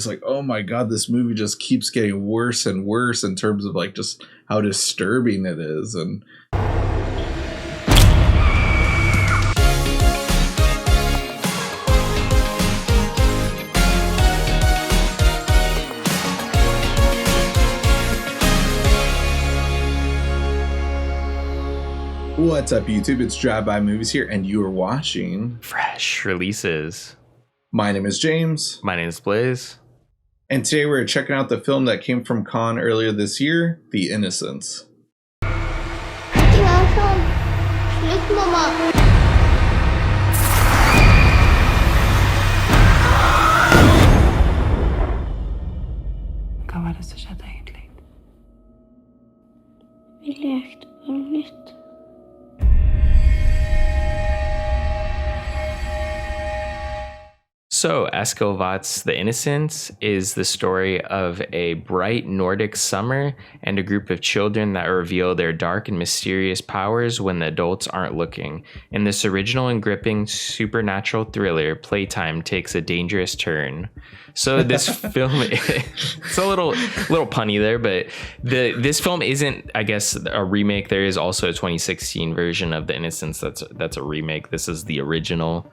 was like, oh my God, this movie just keeps getting worse and worse in terms of like just how disturbing it is. And what's up, YouTube? It's Drive By Movies here, and you are watching Fresh Releases. My name is James. My name is Blaze. And today we're checking out the film that came from Cannes earlier this year, The Innocents. Hva var det som skjedde egentlig? Vi lekte bare litt. So, Eskelvat's The Innocents is the story of a bright Nordic summer and a group of children that reveal their dark and mysterious powers when the adults aren't looking. In this original and gripping supernatural thriller, playtime takes a dangerous turn. So this film, it's a little punny there, but this film isn't, I guess, a remake. There is also a 2016 version of The Innocents that's a remake. This is the original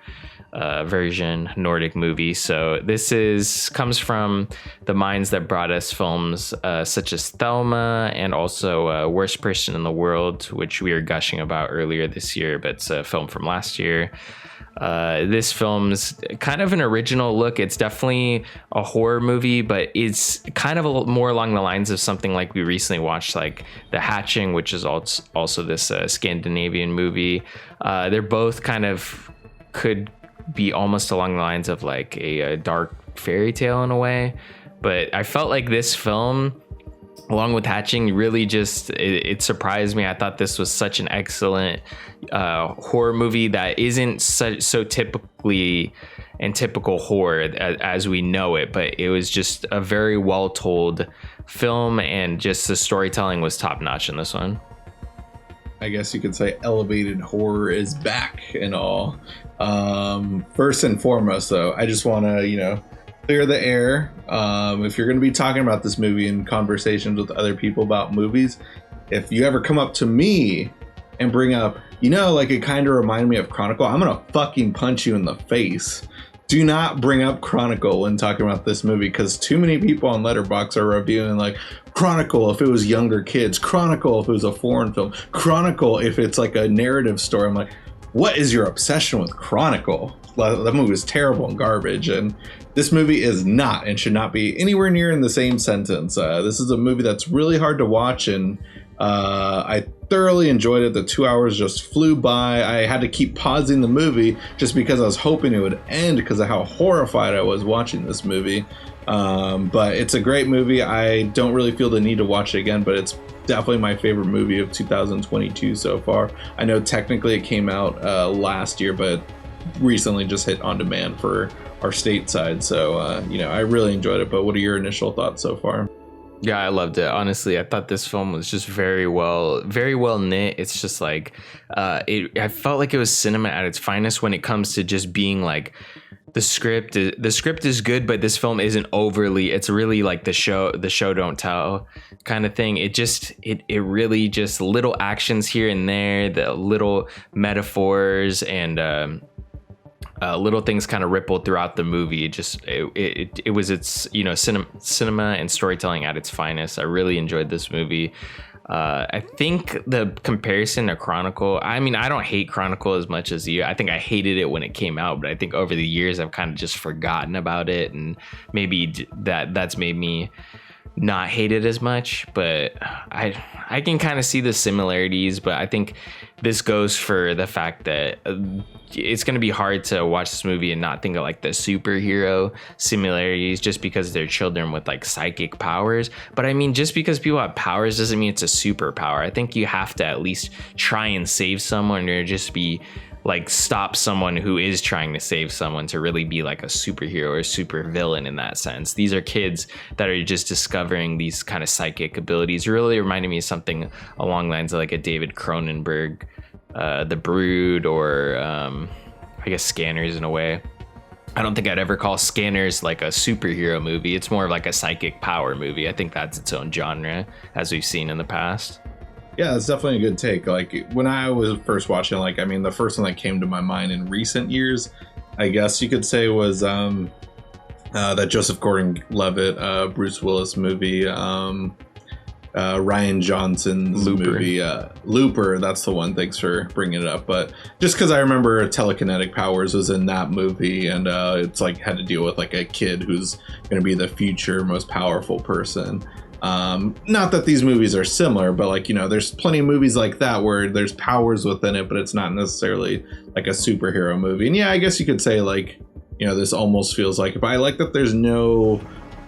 version, Nordic movie. So this comes from the minds that brought us films such as Thelma and also Worst Person in the World, which we were gushing about earlier this year, but it's a film from last year. This film's kind of an original look. It's definitely a horror movie, but it's kind of a little more along the lines of something like we recently watched, like The Hatching, which is also this Scandinavian movie. They're both kind of could be almost along the lines of like a dark fairy tale in a way, but I felt like this film, along with Hatching, really just it surprised me. I thought this was such an excellent horror movie that isn't so typically and typical horror as we know it, but it was just a very well told film, and just the storytelling was top notch in this one. I guess you could say elevated horror is back and all. First and foremost, though, I just want to, clear the air. If you're going to be talking about this movie in conversations with other people about movies, if you ever come up to me and bring up, like it kind of reminded me of Chronicle, I'm going to fucking punch you in the face. Do not bring up Chronicle when talking about this movie, because too many people on Letterboxd are reviewing like Chronicle if it was younger kids, Chronicle if it was a foreign film, Chronicle if it's like a narrative story. I'm like, what is your obsession with Chronicle? That movie is terrible and garbage, and this movie is not and should not be anywhere near in the same sentence. This is a movie that's really hard to watch, and I thoroughly enjoyed it. The 2 hours just flew by. I had to keep pausing the movie just because I was hoping it would end because of how horrified I was watching this movie. But it's a great movie. I don't really feel the need to watch it again, but it's definitely my favorite movie of 2022 so far. I know technically it came out last year, but recently just hit on demand for our stateside. So, I really enjoyed it. But what are your initial thoughts so far? Yeah, I loved it. Honestly, I thought this film was just very well knit. It's just like, I felt like it was cinema at its finest when it comes to just being like, the script is good, but this film isn't overly, it's really like the show don't tell kind of thing. It really just little actions here and there, the little metaphors and, little things kind of rippled throughout the movie. It was its cinema and storytelling at its finest. I really enjoyed this movie. I think the comparison to Chronicle, I mean, I don't hate Chronicle as much as you. I think I hated it when it came out, but I think over the years I've kind of just forgotten about it, and maybe that's made me not hate it as much. But I can kind of see the similarities, but I think this goes for the fact that it's going to be hard to watch this movie and not think of like the superhero similarities just because they're children with like psychic powers. But I mean, just because people have powers doesn't mean it's a superpower. I think you have to at least try and save someone, or just be like stop someone who is trying to save someone to really be like a superhero or super villain in that sense. These are kids that are just discovering these kind of psychic abilities. It really reminded me of something along the lines of like a David Cronenberg, The Brood, or I guess Scanners in a way. I don't think I'd ever call Scanners like a superhero movie. It's more of like a psychic power movie. I think that's its own genre, as we've seen in the past. Yeah, it's definitely a good take. Like when I was first watching, like, I mean, the first one that came to my mind in recent years, I guess you could say, was that Joseph Gordon-Levitt, Bruce Willis movie, Ryan Johnson's movie, Looper. That's the one. Thanks for bringing it up. But just because I remember telekinetic powers was in that movie, and it's like had to deal with like a kid who's going to be the future most powerful person. Not that these movies are similar, but like, you know, there's plenty of movies like that where there's powers within it, but it's not necessarily like a superhero movie. And yeah, I guess you could say, like, you know, this almost feels like, but I like that there's no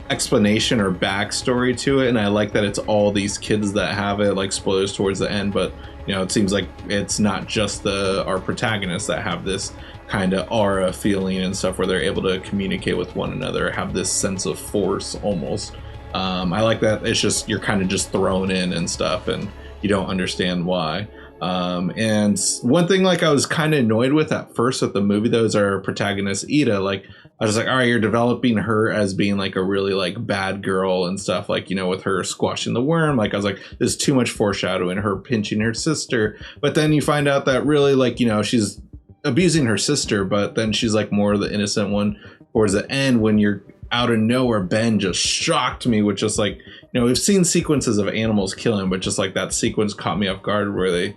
explanation or backstory to it, and I like that it's all these kids that have it, like spoilers towards the end, but you know, it seems like it's not just our protagonists that have this kind of aura feeling and stuff where they're able to communicate with one another, have this sense of force almost. I like that it's just, you're kind of just thrown in and stuff and you don't understand why. And one thing, like, I was kind of annoyed with at first with the movie, though, is our protagonist Ida. Like, I was like, all right, you're developing her as being like a really like bad girl and stuff, like, you know, with her squashing the worm. Like, I was like, there's too much foreshadowing, her pinching her sister. But then you find out that really, like, you know, she's abusing her sister, but then she's like more the innocent one towards the end, when you're out of nowhere. Ben just shocked me with just like, you know, we've seen sequences of animals killing, but just like that sequence caught me off guard where they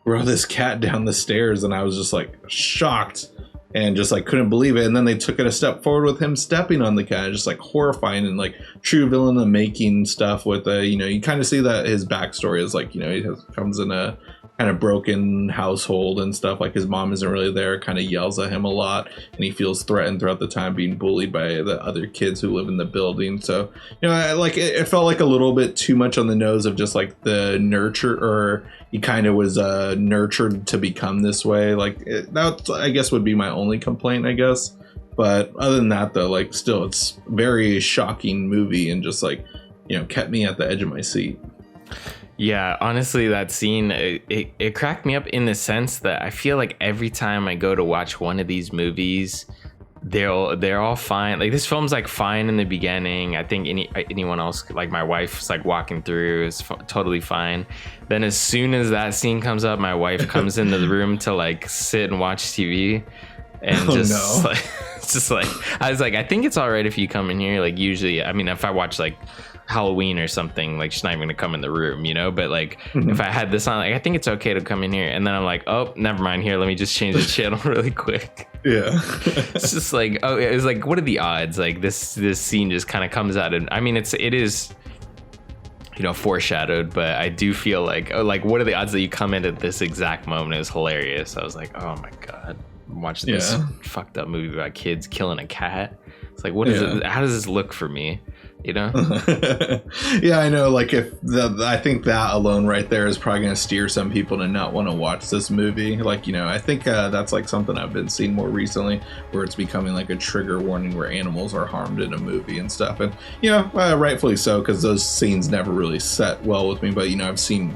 throw this cat down the stairs, and I was just like shocked and just like couldn't believe it. And then they took it a step forward with him stepping on the cat, just like horrifying and like true villain of making stuff with you know, you kind of see that his backstory is like, you know, he comes in a kind of broken household and stuff, like his mom isn't really there, kind of yells at him a lot, and he feels threatened throughout the time, being bullied by the other kids who live in the building. So, you know, it felt like a little bit too much on the nose of just like the nurture, or he kind of was nurtured to become this way. Like that, I guess, would be my only complaint, I guess. But other than that, though, like, still, it's very shocking movie, and just like, you know, kept me at the edge of my seat. Yeah, honestly, that scene, it cracked me up in the sense that I feel like every time I go to watch one of these movies, they're all fine. Like, this film's like fine in the beginning. I think anyone else, like my wife's like walking through, is totally fine. Then as soon as that scene comes up, my wife comes into the room to like sit and watch TV, and like, it's just like, I was like, I think it's all right if you come in here. Like, usually, I mean, if I watch like Halloween or something, like, she's not even gonna come in the room, you know. But like, if I had this on, like, I think it's okay to come in here. And then I'm like, oh, never mind, here, let me just change the channel really quick. Yeah. It's just like, oh, it was like, what are the odds? Like, this scene just kind of comes out, and I mean, it is, you know, foreshadowed, but I do feel like, oh, like, what are the odds that you come in at this exact moment? It was hilarious. I was like, oh my god, I'm watching this fucked up movie about kids killing a cat. It's like, what is it? How does this look for me? You know? Yeah, I know. Like, I think that alone right there is probably going to steer some people to not want to watch this movie. Like, you know, I think that's like something I've been seeing more recently, where it's becoming like a trigger warning where animals are harmed in a movie and stuff. And, you know, rightfully so, because those scenes never really set well with me. But, you know, I've seen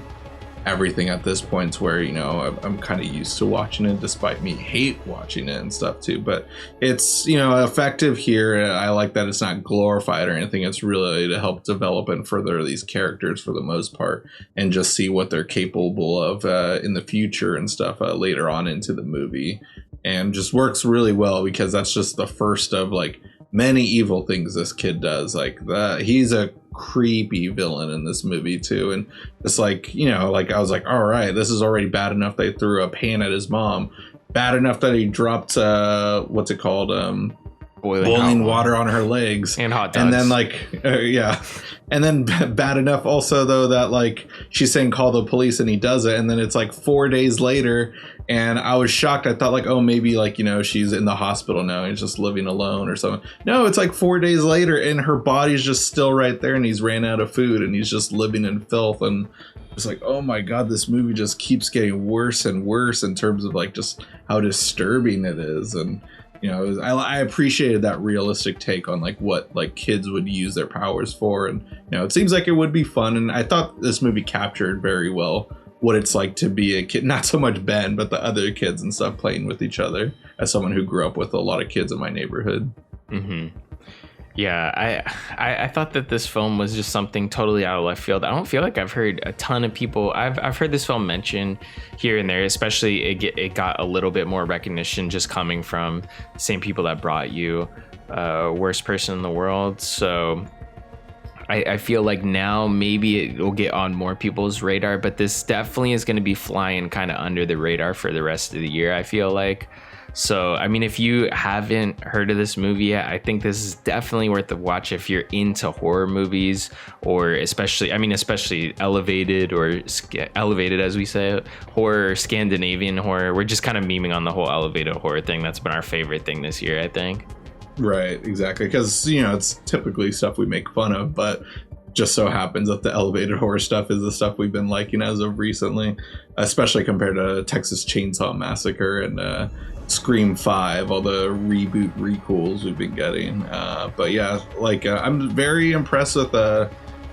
everything at this point where, you know, I'm kind of used to watching it, despite me hate watching it and stuff too. But it's, you know, effective here. I like that it's not glorified or anything. It's really to help develop and further these characters for the most part, and just see what they're capable of in the future and stuff later on into the movie. And just works really well, because that's just the first of like many evil things this kid does. Like, he's a creepy villain in this movie too, and it's like, you know, like, I was like, all right, this is already bad enough they threw a pan at his mom, bad enough that he dropped what's it called, boiling water on her legs and hot dogs, and then like and then bad enough also though that like she's saying call the police, and he does it, and then it's like 4 days later, and I was shocked. I thought like, oh, maybe like, you know, she's in the hospital now, he's just living alone or something. No, it's like 4 days later, and her body's just still right there, and he's ran out of food, and he's just living in filth. And it's like, oh my god, this movie just keeps getting worse and worse in terms of like just how disturbing it is. And you know, I appreciated that realistic take on like what like kids would use their powers for, and you know, it seems like it would be fun. And I thought this movie captured very well what it's like to be a kid. Not so much Ben, but the other kids and stuff playing with each other, as someone who grew up with a lot of kids in my neighborhood. Yeah, I thought that this film was just something totally out of left field. I don't feel like I've heard a ton of people. I've heard this film mentioned here and there, especially it got a little bit more recognition just coming from the same people that brought you Worst Person in the World. So I feel like now maybe it will get on more people's radar, but this definitely is going to be flying kind of under the radar for the rest of the year, I feel like. So, I mean, if you haven't heard of this movie yet, I think this is definitely worth a watch if you're into horror movies, or especially elevated, or elevated, as we say, horror, Scandinavian horror. We're just kind of memeing on the whole elevated horror thing. That's been our favorite thing this year, I think. Right, exactly. Because, it's typically stuff we make fun of, but just so happens that the elevated horror stuff is the stuff we've been liking as of recently, especially compared to Texas Chainsaw Massacre and Scream 5, all the reboot recalls we've been getting. But yeah, I'm very impressed with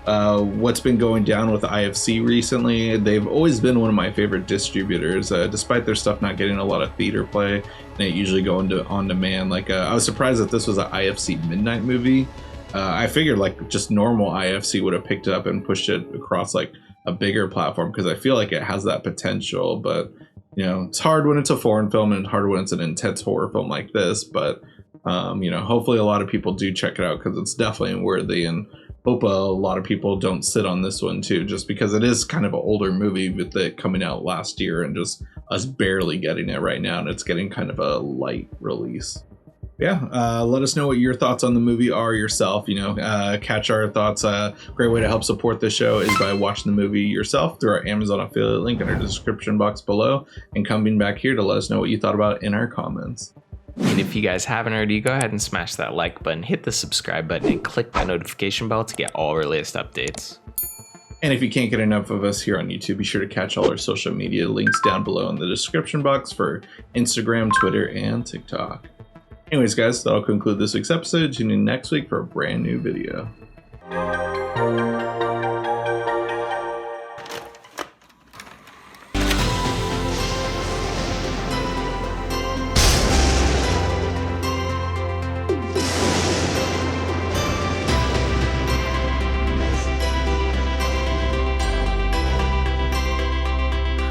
what's been going down with the IFC recently. They've always been one of my favorite distributors, despite their stuff not getting a lot of theater play and it usually going on demand. I was surprised that this was an IFC midnight movie. I figured just normal IFC would have picked it up and pushed it across a bigger platform, because I feel like it has that potential. But it's hard when it's a foreign film, and hard when it's an intense horror film like this. But hopefully a lot of people do check it out, because it's definitely worthy, and hope a lot of people don't sit on this one too, just because it is kind of an older movie with it coming out last year and just us barely getting it right now, and it's getting kind of a light release. Let us know what your thoughts on the movie are yourself. Catch our thoughts. Great way to help support the show is by watching the movie yourself through our Amazon affiliate link in our description box below, and coming back here to let us know what you thought about it in our comments. And if you guys haven't already, go ahead and smash that like button, hit the subscribe button, and click that notification bell to get all our latest updates. And if you can't get enough of us here on YouTube, be sure to catch all our social media links down below in the description box for Instagram, Twitter, and TikTok. Anyways, guys, that'll conclude this week's episode. Tune in next week for a brand new video.